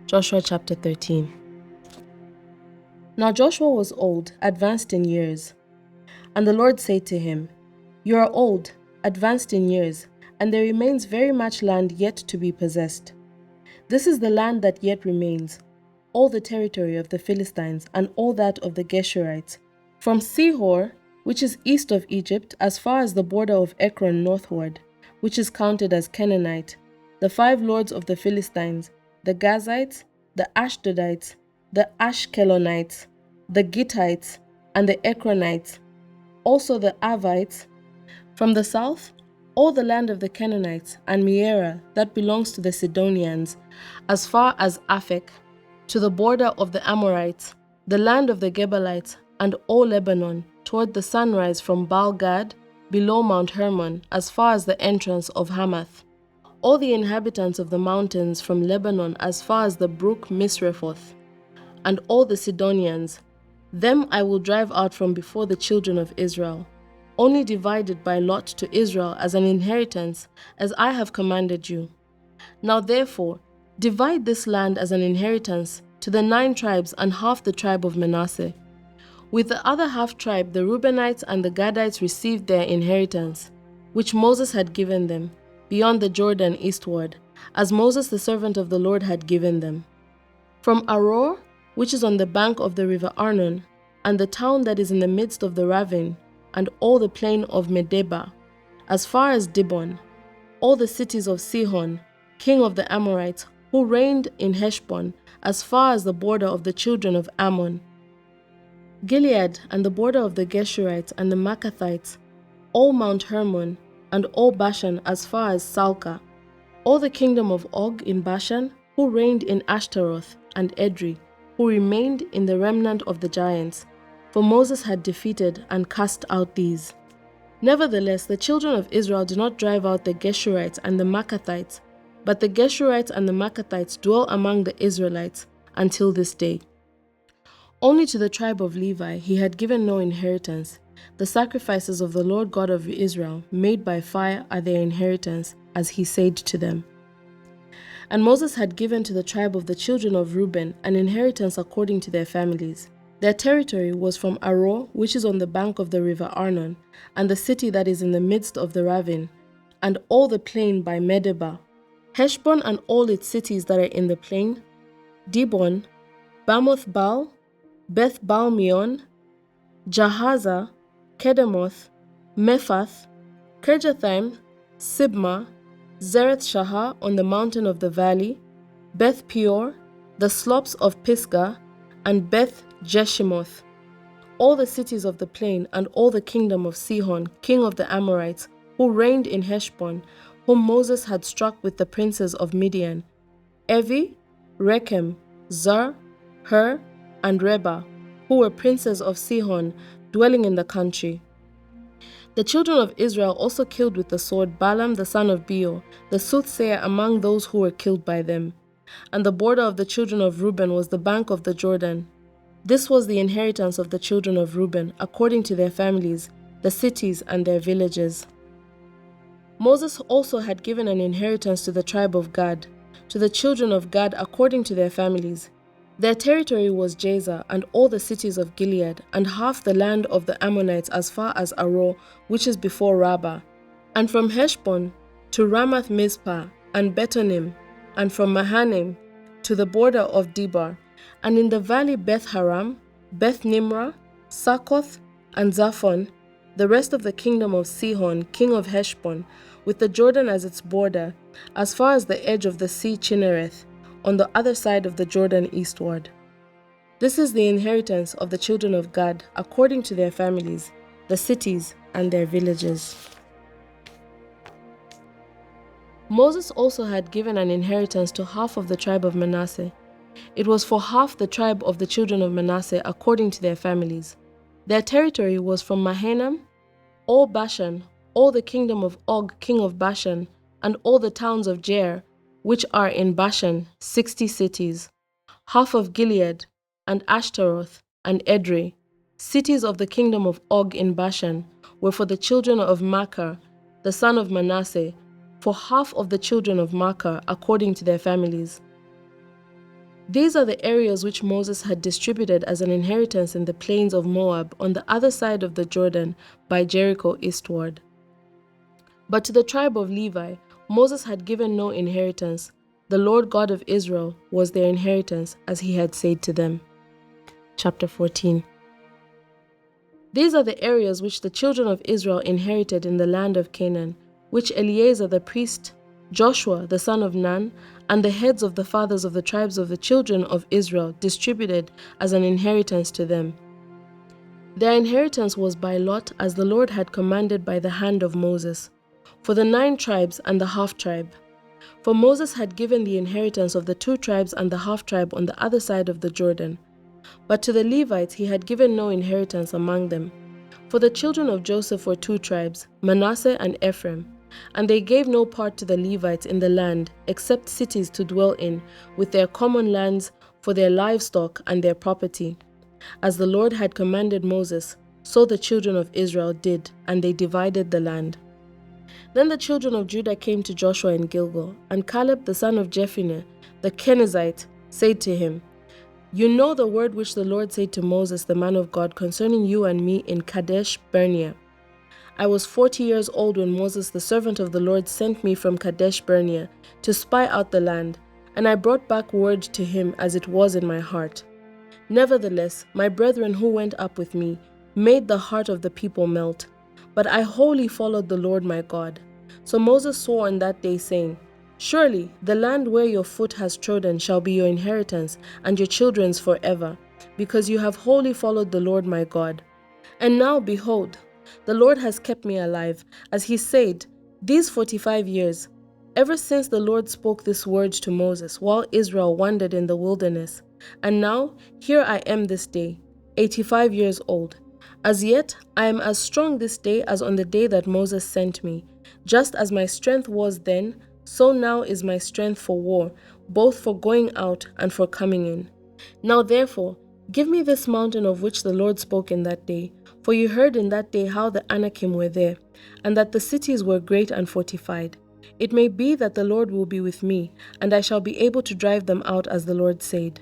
Joshua chapter 13. Now Joshua was old, advanced in years. And the Lord said to him, You are old, advanced in years, and there remains very much land yet to be possessed. This is the land that yet remains, all the territory of the Philistines, and all that of the Geshurites, from Sihor, which is east of Egypt, as far as the border of Ekron northward, which is counted as Canaanite, the 5 lords of the Philistines, the Gazites, the Ashdodites, the Ashkelonites, the Gittites, and the Ekronites, also the Avites. From the south, all the land of the Canaanites, and Meera that belongs to the Sidonians, as far as Aphek, to the border of the Amorites, the land of the Gebalites, and all Lebanon, toward the sunrise from Baal-Gad, below Mount Hermon, as far as the entrance of Hamath. All the inhabitants of the mountains from Lebanon as far as the brook Misrephoth, and all the Sidonians, them I will drive out from before the children of Israel, only divided by lot to Israel as an inheritance, as I have commanded you. Now therefore, divide this land as an inheritance to the 9 tribes and half the tribe of Manasseh. With the other half tribe, the Reubenites and the Gadites received their inheritance, which Moses had given them, beyond the Jordan eastward, as Moses the servant of the Lord had given them. From Aroer, which is on the bank of the river Arnon, and the town that is in the midst of the ravine, and all the plain of Medeba, as far as Dibon, all the cities of Sihon, king of the Amorites, who reigned in Heshbon, as far as the border of the children of Ammon, Gilead, and the border of the Geshurites and the Maccathites, all Mount Hermon, and all Bashan as far as Salcah, all the kingdom of Og in Bashan, who reigned in Ashtaroth, and Edrei, who remained in the remnant of the giants, for Moses had defeated and cast out these. Nevertheless, the children of Israel did not drive out the Geshurites and the Maccathites, but the Geshurites and the Maccathites dwell among the Israelites until this day. Only to the tribe of Levi he had given no inheritance. The sacrifices of the Lord God of Israel, made by fire, are their inheritance, as he said to them. And Moses had given to the tribe of the children of Reuben an inheritance according to their families. Their territory was from Aroer, which is on the bank of the river Arnon, and the city that is in the midst of the ravine, and all the plain by Medeba, Heshbon and all its cities that are in the plain, Dibon, Bamoth Baal, Beth Baal-meon, Jahaza, Kedemoth, Mephath, Kirjathaim, Sibmah, Zereth-Shahar on the mountain of the valley, Beth Peor, the slopes of Pisgah, and Beth Jeshimoth, all the cities of the plain, and all the kingdom of Sihon, king of the Amorites, who reigned in Heshbon, whom Moses had struck with the princes of Midian, Evi, Rechem, Zur, Hur, and Reba, who were princes of Sihon, dwelling in the country. The children of Israel also killed with the sword Balaam the son of Beor, the soothsayer among those who were killed by them. And the border of the children of Reuben was the bank of the Jordan. This was the inheritance of the children of Reuben, according to their families, the cities and their villages. Moses also had given an inheritance to the tribe of Gad, to the children of Gad according to their families. Their territory was Jazer, and all the cities of Gilead, and half the land of the Ammonites as far as Aroer, which is before Rabbah, and from Heshbon to Ramath Mizpah, and Betonim, and from Mahanaim to the border of Debar, and in the valley Beth Haram, Beth Nimrah, Succoth, and Zaphon, the rest of the kingdom of Sihon, king of Heshbon, with the Jordan as its border, as far as the edge of the sea Chinnereth, on the other side of the Jordan eastward. This is the inheritance of the children of Gad, according to their families, the cities and their villages. Moses also had given an inheritance to half of the tribe of Manasseh. It was for half the tribe of the children of Manasseh according to their families. Their territory was from Mahanaim, all Bashan, all the kingdom of Og, king of Bashan, and all the towns of Jair, which are in Bashan, 60 cities, half of Gilead, and Ashtaroth, and Edrei, cities of the kingdom of Og in Bashan, were for the children of Machir, the son of Manasseh, for half of the children of Machir according to their families. These are the areas which Moses had distributed as an inheritance in the plains of Moab on the other side of the Jordan by Jericho eastward. But to the tribe of Levi, Moses had given no inheritance. The Lord God of Israel was their inheritance, as he had said to them. Chapter 14. These are the areas which the children of Israel inherited in the land of Canaan, which Eleazar the priest, Joshua the son of Nun, and the heads of the fathers of the tribes of the children of Israel distributed as an inheritance to them. Their inheritance was by lot, as the Lord had commanded by the hand of Moses, for the 9 tribes and the half-tribe. For Moses had given the inheritance of the 2 tribes and the half-tribe on the other side of the Jordan. But to the Levites he had given no inheritance among them. For the children of Joseph were 2 tribes, Manasseh and Ephraim, and they gave no part to the Levites in the land, except cities to dwell in, with their common lands for their livestock and their property. As the Lord had commanded Moses, so the children of Israel did, and they divided the land. Then the children of Judah came to Joshua in Gilgal, and Caleb the son of Jephunneh, the Kenizzite, said to him, "You know the word which the Lord said to Moses the man of God concerning you and me in Kadesh Barnea. I was 40 years old when Moses the servant of the Lord sent me from Kadesh Barnea to spy out the land, and I brought back word to him as it was in my heart. Nevertheless, my brethren who went up with me made the heart of the people melt, but I wholly followed the Lord my God. So Moses swore on that day, saying, Surely the land where your foot has trodden shall be your inheritance and your children's forever, because you have wholly followed the Lord my God. And now, behold, the Lord has kept me alive, as he said, these 45 years, ever since the Lord spoke this word to Moses, while Israel wandered in the wilderness. And now, here I am this day, 85 years old. As yet, I am as strong this day as on the day that Moses sent me. Just as my strength was then, so now is my strength for war, both for going out and for coming in. Now therefore, give me this mountain of which the Lord spoke in that day, for you heard in that day how the Anakim were there, and that the cities were great and fortified. It may be that the Lord will be with me, and I shall be able to drive them out as the Lord said.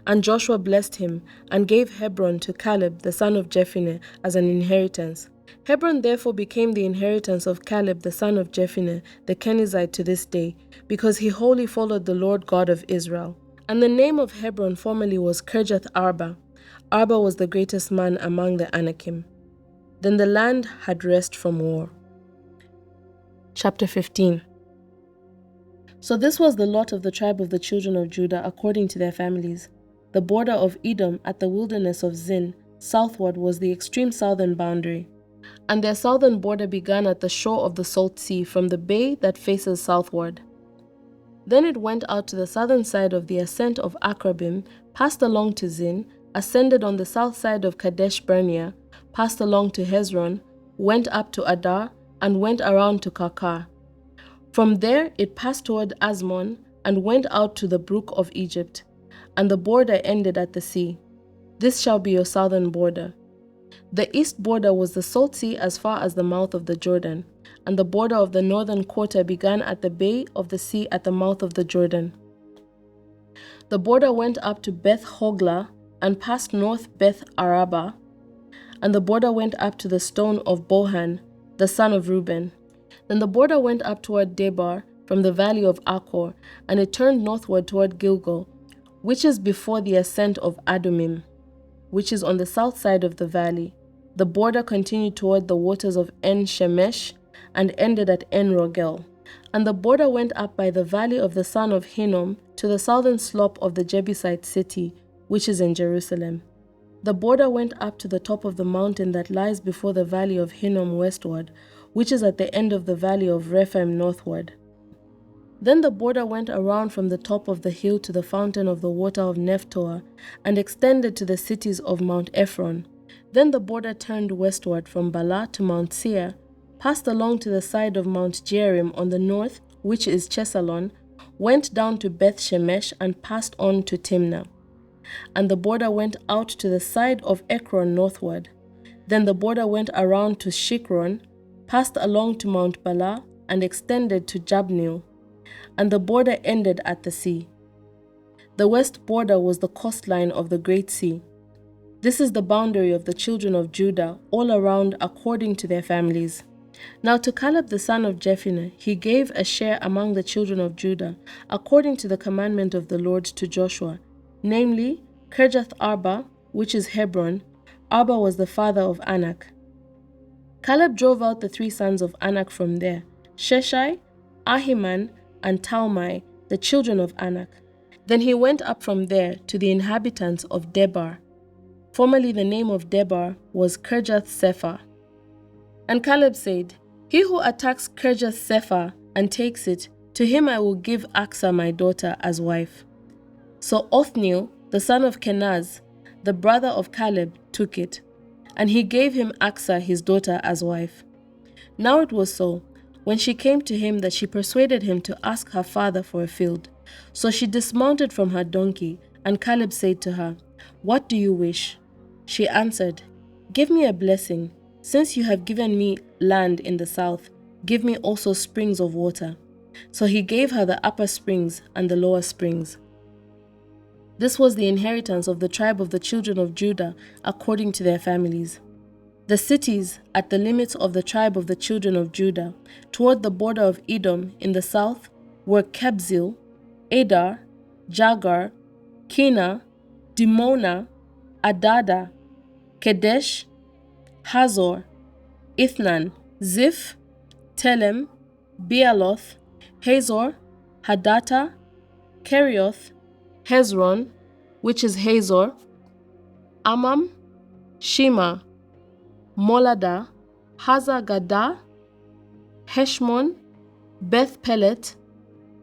And Joshua blessed him, and gave Hebron to Caleb the son of Jephunneh as an inheritance. Hebron therefore became the inheritance of Caleb the son of Jephunneh the Kenizzite to this day, because he wholly followed the Lord God of Israel. And the name of Hebron formerly was Kirjath Arba. Arba was the greatest man among the Anakim. Then the land had rest from war. Chapter 15. So this was the lot of the tribe of the children of Judah according to their families. The border of Edom at the wilderness of Zin, southward, was the extreme southern boundary. And their southern border began at the shore of the Salt Sea from the bay that faces southward. Then it went out to the southern side of the ascent of Akrabim, passed along to Zin, ascended on the south side of Kadesh Barnea, passed along to Hezron, went up to Adar, and went around to Karkar. From there it passed toward Asmon, and went out to the brook of Egypt, and the border ended at the sea. This shall be your southern border. The east border was the Salt Sea as far as the mouth of the Jordan, and the border of the northern quarter began at the bay of the sea at the mouth of the Jordan. The border went up to Beth Hoglah and passed north Beth Araba, and the border went up to the stone of Bohan, the son of Reuben. Then the border went up toward Debar from the valley of Achor, and it turned northward toward Gilgal, which is before the ascent of Adumim, which is on the south side of the valley. The border continued toward the waters of En Shemesh and ended at En Rogel. And the border went up by the valley of the son of Hinnom to the southern slope of the Jebusite city, which is in Jerusalem. The border went up to the top of the mountain that lies before the valley of Hinnom westward, which is at the end of the valley of Rephaim northward. Then the border went around from the top of the hill to the fountain of the water of Nephtoah, and extended to the cities of Mount Ephron. Then the border turned westward from Bala to Mount Seir, passed along to the side of Mount Jearim on the north, which is Chesalon, went down to Beth Shemesh, and passed on to Timnah. And the border went out to the side of Ekron northward. Then the border went around to Shikron, passed along to Mount Bala, and extended to Jabneel. And the border ended at the sea. The west border was the coastline of the Great Sea. This is the boundary of the children of Judah all around according to their families. Now to Caleb the son of Jephunneh he gave a share among the children of Judah, according to the commandment of the Lord to Joshua, namely Kirjath Arba, which is Hebron. Arba was the father of Anak. Caleb drove out the 3 sons of Anak from there, Sheshai, Ahiman, and Talmai, the children of Anak. Then he went up from there to the inhabitants of Debar. Formerly the name of Debar was Kirjath Sepher. And Caleb said, "He who attacks Kirjath Sepher and takes it, to him I will give Achsah my daughter as wife." So Othniel, the son of Kenaz, the brother of Caleb, took it, and he gave him Achsah his daughter as wife. Now it was so, when she came to him, that she persuaded him to ask her father for a field. So she dismounted from her donkey, and Caleb said to her, "What do you wish?" She answered, "Give me a blessing. Since you have given me land in the south, give me also springs of water." So he gave her the upper springs and the lower springs. This was the inheritance of the tribe of the children of Judah according to their families. The cities at the limits of the tribe of the children of Judah, toward the border of Edom in the south, were Kebzil, Adar, Jagar, Kina, Dimona, Adada, Kedesh, Hazor, Ithnan, Ziph, Telem, Bealoth, Hazor, Hadattah, Kerioth, Hezron, which is Hazor, Amam, Shema, Molada, Hazar-Gadah, Heshmon, Beth Pelet,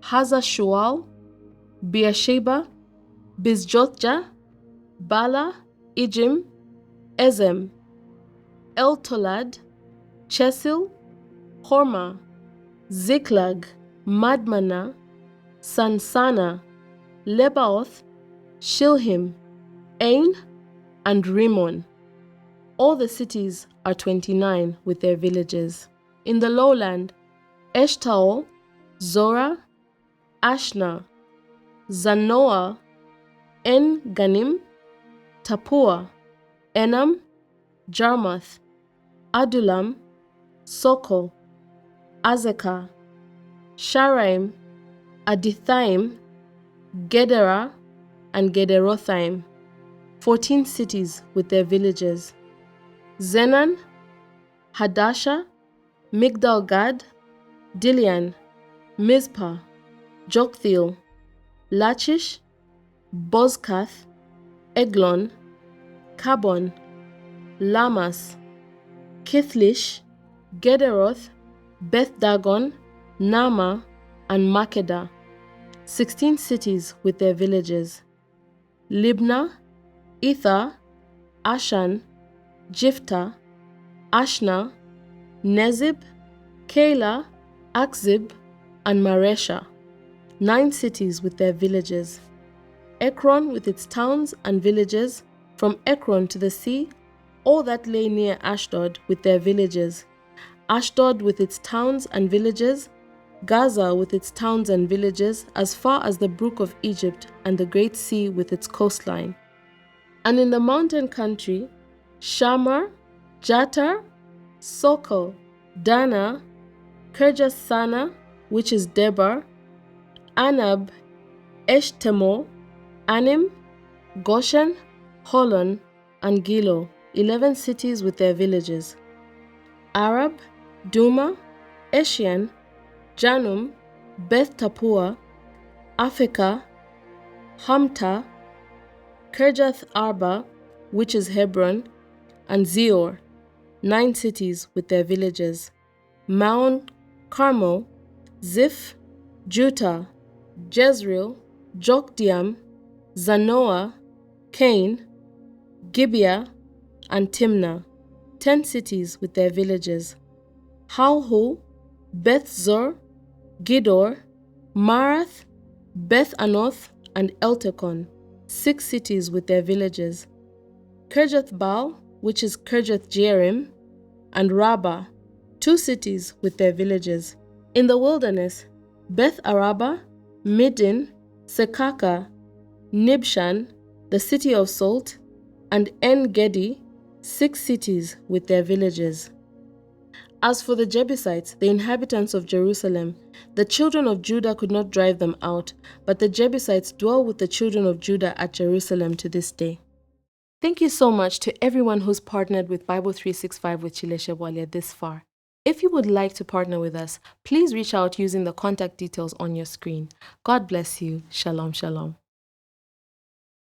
Hazar-Shual, Beersheba, Bizjothjah, Bala, Ijim, Ezem, El-Tolad, Chesil, Hormah, Ziklag, Madmannah, Sansana, Lebaoth, Shilhim, Ain, and Rimmon. All the cities are 29 with their villages. In the lowland, Eshtaol, Zorah, Ashna, Zanoah, En-Ganim, Tapua, Enam, Jarmuth, Adullam, Soko, Azekah, Sharaim, Adithaim, Gederah, and Gederothaim, 14 cities with their villages. Zenan, Hadasha, Migdal-Gad, Dilian, Mizpah, Joktheel, Lachish, Bozkath, Eglon, Kabon, Lamas, Kithlish, Gederoth, Beth-Dagon, Nama, and Makkedah, 16 cities with their villages. Libnah, Ithar, Ashan, Jiphthah, Ashna, Nezib, Keilah, Akzib, and Maresha, 9 cities with their villages. Ekron with its towns and villages, from Ekron to the sea, all that lay near Ashdod with their villages. Ashdod with its towns and villages, Gaza with its towns and villages, as far as the brook of Egypt and the great sea with its coastline. And in the mountain country, Shamar, Jatar, Soko, Dana, Kirjath-Sana, which is Debar, Anab, Eshtemoh, Anim, Goshen, Holon, and Gilo, 11 cities with their villages. Arab, Duma, Eshian, Janum, Beth Tapua, Afekah, Hamta, Kirjath Arba, which is Hebron, and Zior, 9 cities with their villages. Maon, Carmel, Ziph, Juttah, Jezreel, Jokdeam, Zanoah, Cain, Gibeah, and Timnah, 10 cities with their villages. Halhu, Beth-Zor, Gidor, Marath, Beth-Anoth, and Eltekon, 6 cities with their villages. Kirjath-Baal, which is Kirjath-Jearim, and Rabbah, 2 cities with their villages. In the wilderness, Beth-Araba, Middin, Sekaka, Nibshan, the city of salt, and En-gedi, 6 cities with their villages. As for the Jebusites, the inhabitants of Jerusalem, the children of Judah could not drive them out, but the Jebusites dwell with the children of Judah at Jerusalem to this day. Thank you so much to everyone who's partnered with Bible 365 with Chileshe Bwalya this far. If you would like to partner with us, please reach out using the contact details on your screen. God bless you. Shalom, shalom.